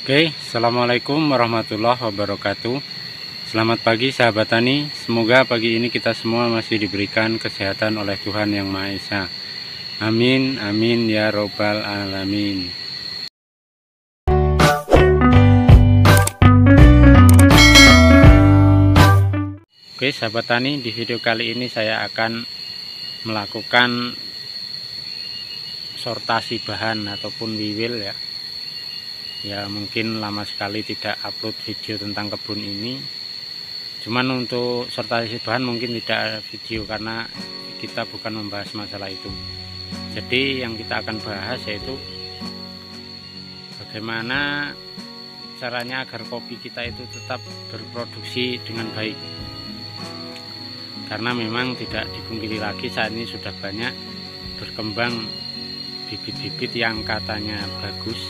Oke, assalamualaikum warahmatullahi wabarakatuh. Selamat pagi sahabat tani. Semoga pagi ini kita semua masih diberikan kesehatan oleh Tuhan Yang Maha Esa. Amin, amin ya robbal alamin. Oke sahabat tani, di video kali ini saya akan melakukan sortasi bahan ataupun wiwil ya. Ya mungkin lama sekali tidak upload video tentang kebun ini, cuman untuk sortasi bahan mungkin tidak ada video karena kita bukan membahas masalah itu. Jadi yang kita akan bahas yaitu bagaimana caranya agar kopi kita itu tetap berproduksi dengan baik, karena memang tidak dipungkiri lagi saat ini sudah banyak berkembang bibit-bibit yang katanya bagus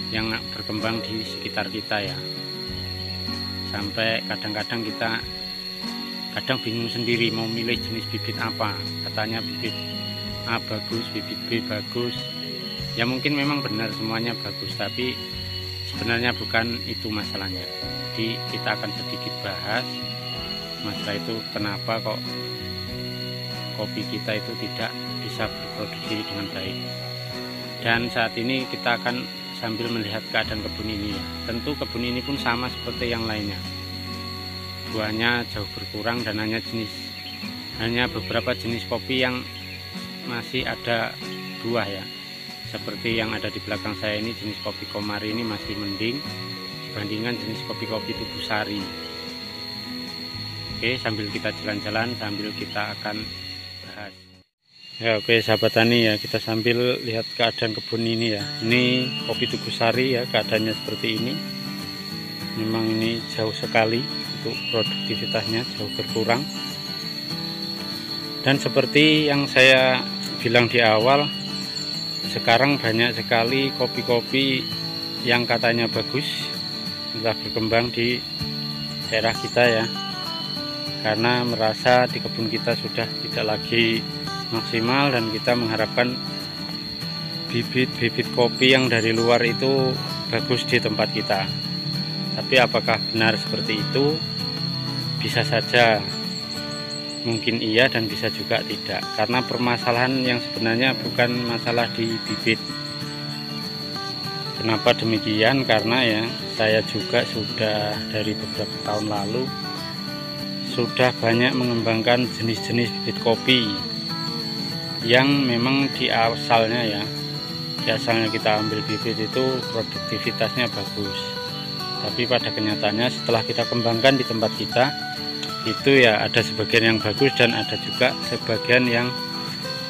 yang berkembang di sekitar kita ya, sampai kadang-kadang kita bingung sendiri mau milih jenis bibit apa. Katanya bibit A bagus, bibit B bagus, ya mungkin memang benar semuanya bagus, tapi sebenarnya bukan itu masalahnya. Jadi kita akan sedikit bahas masalah itu, kenapa kok kopi kita itu tidak bisa berproduksi dengan baik. Dan saat ini kita akan sambil melihat keadaan kebun ini ya. Tentu kebun ini pun sama seperti yang lainnya, buahnya jauh berkurang dan hanya beberapa jenis kopi yang masih ada buah ya, seperti yang ada di belakang saya ini. Jenis kopi Komari ini masih mending dibandingkan jenis kopi-kopi Tubusari. Oke, sambil kita jalan-jalan sambil kita akan bahas ya. Oke sahabat tani ya, kita sambil lihat keadaan kebun ini ya. Ini kopi Tubusari ya, keadaannya seperti ini. Memang ini jauh sekali untuk produktivitasnya, jauh berkurang. Dan seperti yang saya bilang di awal, sekarang banyak sekali kopi-kopi yang katanya bagus telah berkembang di daerah kita ya, karena merasa di kebun kita sudah tidak lagi maksimal dan kita mengharapkan bibit-bibit kopi yang dari luar itu bagus di tempat kita. Tapi apakah benar seperti itu? Bisa saja, mungkin iya dan bisa juga tidak, karena permasalahan yang sebenarnya bukan masalah di bibit. Kenapa demikian? Karena ya saya juga sudah dari beberapa tahun lalu sudah banyak mengembangkan jenis-jenis bibit kopi yang memang di asalnya kita ambil bibit itu produktivitasnya bagus, tapi pada kenyataannya setelah kita kembangkan di tempat kita itu ya ada sebagian yang bagus dan ada juga sebagian yang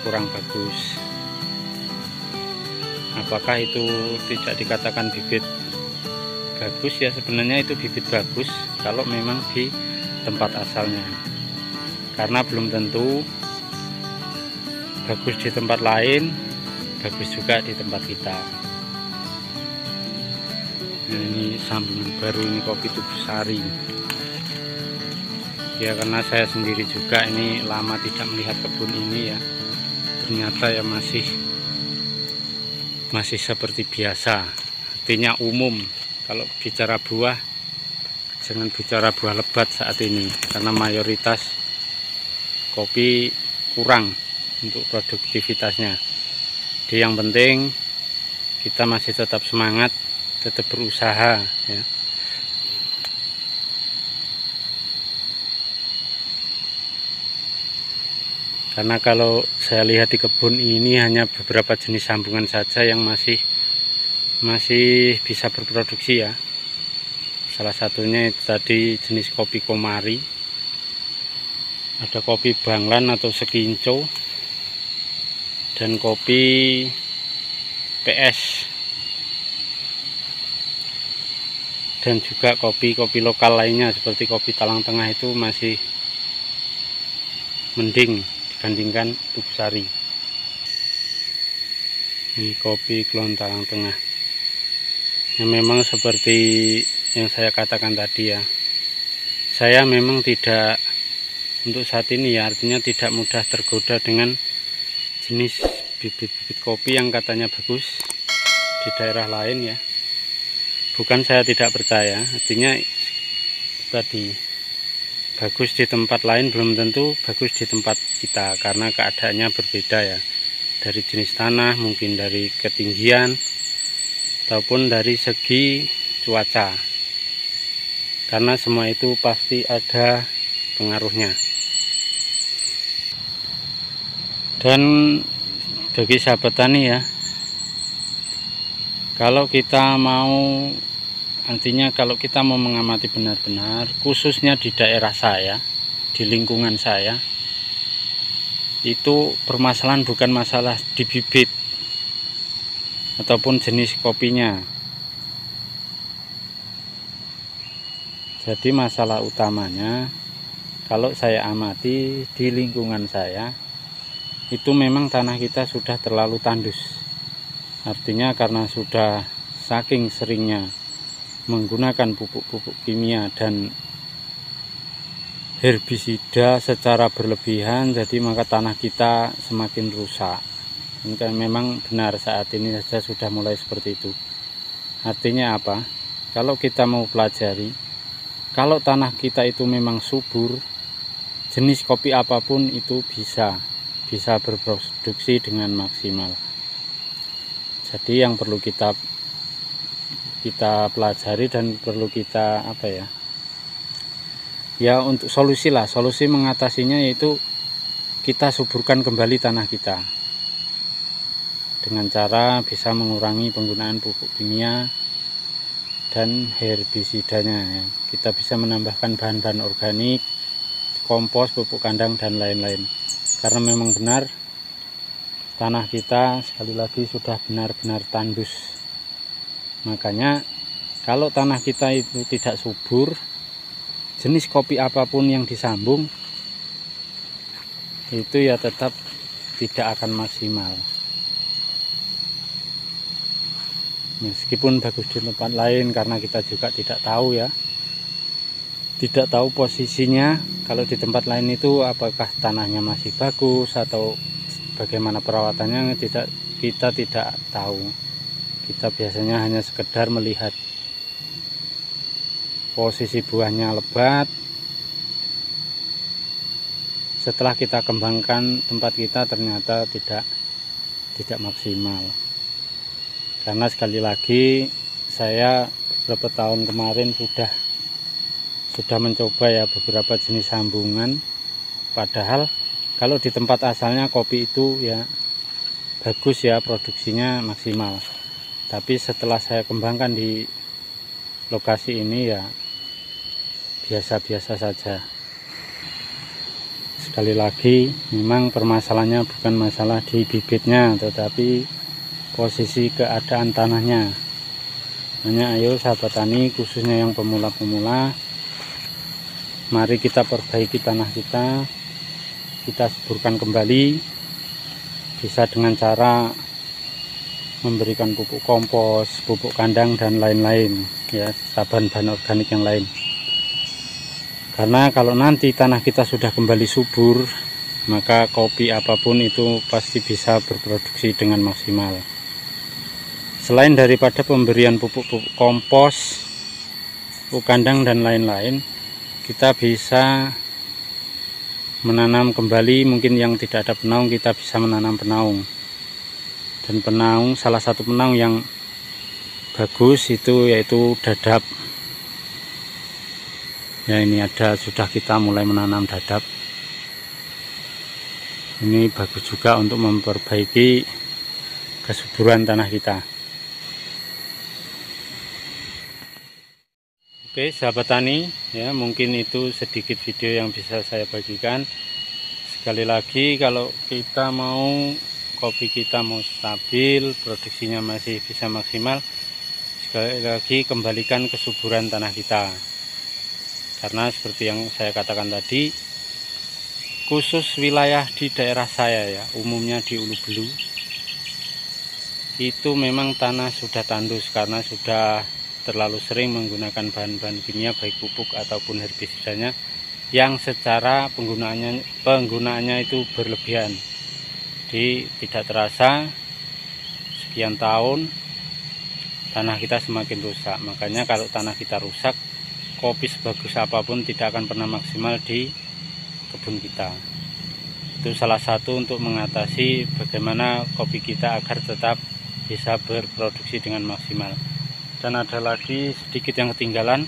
kurang bagus. Apakah itu tidak dikatakan bibit bagus? Ya sebenarnya itu bibit bagus kalau memang di tempat asalnya, karena belum tentu bagus di tempat lain bagus juga di tempat kita. Nah, ini sambungan baru, ini kopi Tubusari ya, karena saya sendiri juga ini lama tidak melihat kebun ini ya. Ternyata ya masih seperti biasa, artinya umum. Kalau bicara buah, jangan bicara buah lebat saat ini, karena mayoritas kopi kurang untuk produktivitasnya. Jadi yang penting kita masih tetap semangat, tetap berusaha ya. Karena kalau saya lihat di kebun ini hanya beberapa jenis sambungan saja yang masih bisa berproduksi ya. Salah satunya itu tadi jenis kopi Komari, ada kopi Banglan atau Sekinco, dan kopi PS, dan juga kopi-kopi lokal lainnya seperti kopi Talang Tengah itu masih mending dibandingkan Tubusari. Ini kopi Klon Talang Tengah. Yang memang seperti yang saya katakan tadi ya, saya memang tidak untuk saat ini ya, artinya tidak mudah tergoda dengan jenis bibit-bibit kopi yang katanya bagus di daerah lain ya. bukan saya tidak percaya, artinya tadi bagus di tempat lain belum tentu bagus di tempat kita, karena keadaannya berbeda ya, dari jenis tanah, mungkin dari ketinggian ataupun dari segi cuaca, karena semua itu pasti ada pengaruhnya. Dan bagi sahabat tani ya, kalau kita mau, artinya kalau kita mau mengamati benar-benar, khususnya di daerah saya, di lingkungan saya, itu permasalahan bukan masalah di bibit ataupun jenis kopinya. Jadi masalah utamanya, kalau saya amati di lingkungan saya, itu memang tanah kita sudah terlalu tandus. Artinya karena sudah saking seringnya menggunakan pupuk-pupuk kimia dan herbisida secara berlebihan, jadi maka tanah kita semakin rusak. Mungkin memang benar saat ini saja sudah mulai seperti itu. Artinya apa? Kalau kita mau pelajari, kalau tanah kita itu memang subur, jenis kopi apapun itu bisa berproduksi dengan maksimal. Jadi yang perlu kita pelajari dan perlu kita untuk solusi mengatasinya, yaitu kita suburkan kembali tanah kita dengan cara bisa mengurangi penggunaan pupuk kimia dan herbisidanya ya. Kita bisa menambahkan bahan-bahan organik, kompos, pupuk kandang dan lain-lain. Karena memang benar tanah kita sekali lagi sudah benar-benar tandus. Makanya kalau tanah kita itu tidak subur, jenis kopi apapun yang disambung itu ya tetap tidak akan maksimal. Meskipun bagus di tempat lain, karena kita juga tidak tahu ya, tidak tahu posisinya. Kalau di tempat lain itu apakah tanahnya masih bagus atau bagaimana perawatannya, kita tidak tahu. Kita biasanya hanya sekedar melihat posisi buahnya lebat. Setelah kita kembangkan tempat kita, ternyata tidak maksimal. Karena sekali lagi saya beberapa tahun kemarin sudah mencoba ya beberapa jenis sambungan, padahal kalau di tempat asalnya kopi itu ya bagus ya, produksinya maksimal. Tapi setelah saya kembangkan di lokasi ini ya biasa-biasa saja. Sekali lagi memang permasalahannya bukan masalah di bibitnya, tetapi posisi keadaan tanahnya. Hanya ayo sahabat tani, khususnya yang pemula-pemula, mari kita perbaiki tanah kita suburkan kembali, bisa dengan cara memberikan pupuk kompos, pupuk kandang dan lain-lain ya, bahan-bahan organik yang lain. Karena kalau nanti tanah kita sudah kembali subur, maka kopi apapun itu pasti bisa berproduksi dengan maksimal. Selain daripada pemberian pupuk kompos, pupuk kandang dan lain-lain, kita bisa menanam kembali. Mungkin yang tidak ada penaung, kita bisa menanam penaung. Dan penaung, salah satu penaung yang bagus itu yaitu dadap. Ya, ini sudah kita mulai menanam dadap. Ini bagus juga untuk memperbaiki kesuburan tanah kita. Oke sahabat tani ya, mungkin itu sedikit video yang bisa saya bagikan. Sekali lagi, kalau kita mau kopi kita mau stabil, produksinya masih bisa maksimal, sekali lagi kembalikan kesuburan tanah kita. Karena seperti yang saya katakan tadi, khusus wilayah di daerah saya ya, umumnya di Ulu Belu, itu memang tanah sudah tandus karena sudah terlalu sering menggunakan bahan-bahan kimia, baik pupuk ataupun herbisidanya, yang secara penggunaannya itu berlebihan. Jadi tidak terasa sekian tahun tanah kita semakin rusak. Makanya kalau tanah kita rusak, kopi sebagus apapun tidak akan pernah maksimal di kebun kita. Itu salah satu untuk mengatasi bagaimana kopi kita agar tetap bisa berproduksi dengan maksimal. Dan ada lagi sedikit yang ketinggalan.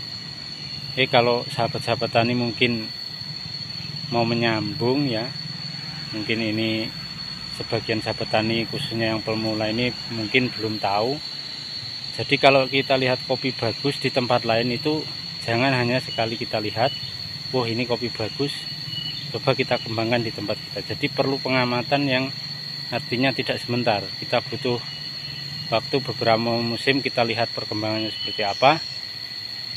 Kalau sahabat-sahabat tani mungkin mau menyambung ya, mungkin ini sebagian sahabat tani khususnya yang pemula ini mungkin belum tahu. Jadi kalau kita lihat kopi bagus di tempat lain itu jangan hanya sekali kita lihat, wah ini kopi bagus, coba kita kembangkan di tempat kita. Jadi perlu pengamatan yang artinya tidak sebentar. Kita butuh waktu beberapa musim, kita lihat perkembangannya seperti apa.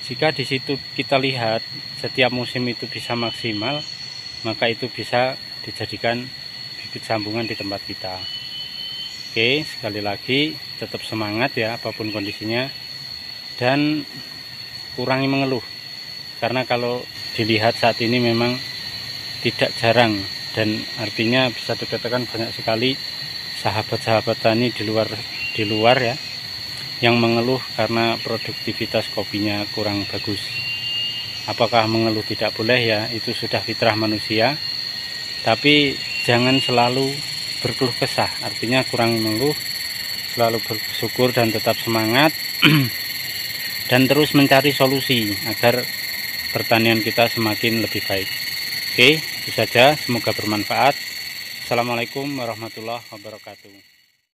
Jika di situ kita lihat setiap musim itu bisa maksimal, maka itu bisa dijadikan bibit sambungan di tempat kita. Oke, sekali lagi tetap semangat ya apapun kondisinya, dan kurangi mengeluh. Karena kalau dilihat saat ini memang tidak jarang, dan artinya bisa dikatakan banyak sekali sahabat-sahabat tani di luar ya yang mengeluh karena produktivitas kopinya kurang bagus. Apakah mengeluh tidak boleh ya? Itu sudah fitrah manusia. Tapi jangan selalu berkeluh kesah. Artinya kurang mengeluh, selalu bersyukur dan tetap semangat dan terus mencari solusi agar pertanian kita semakin lebih baik. Oke, itu saja. Semoga bermanfaat. Assalamualaikum warahmatullahi wabarakatuh.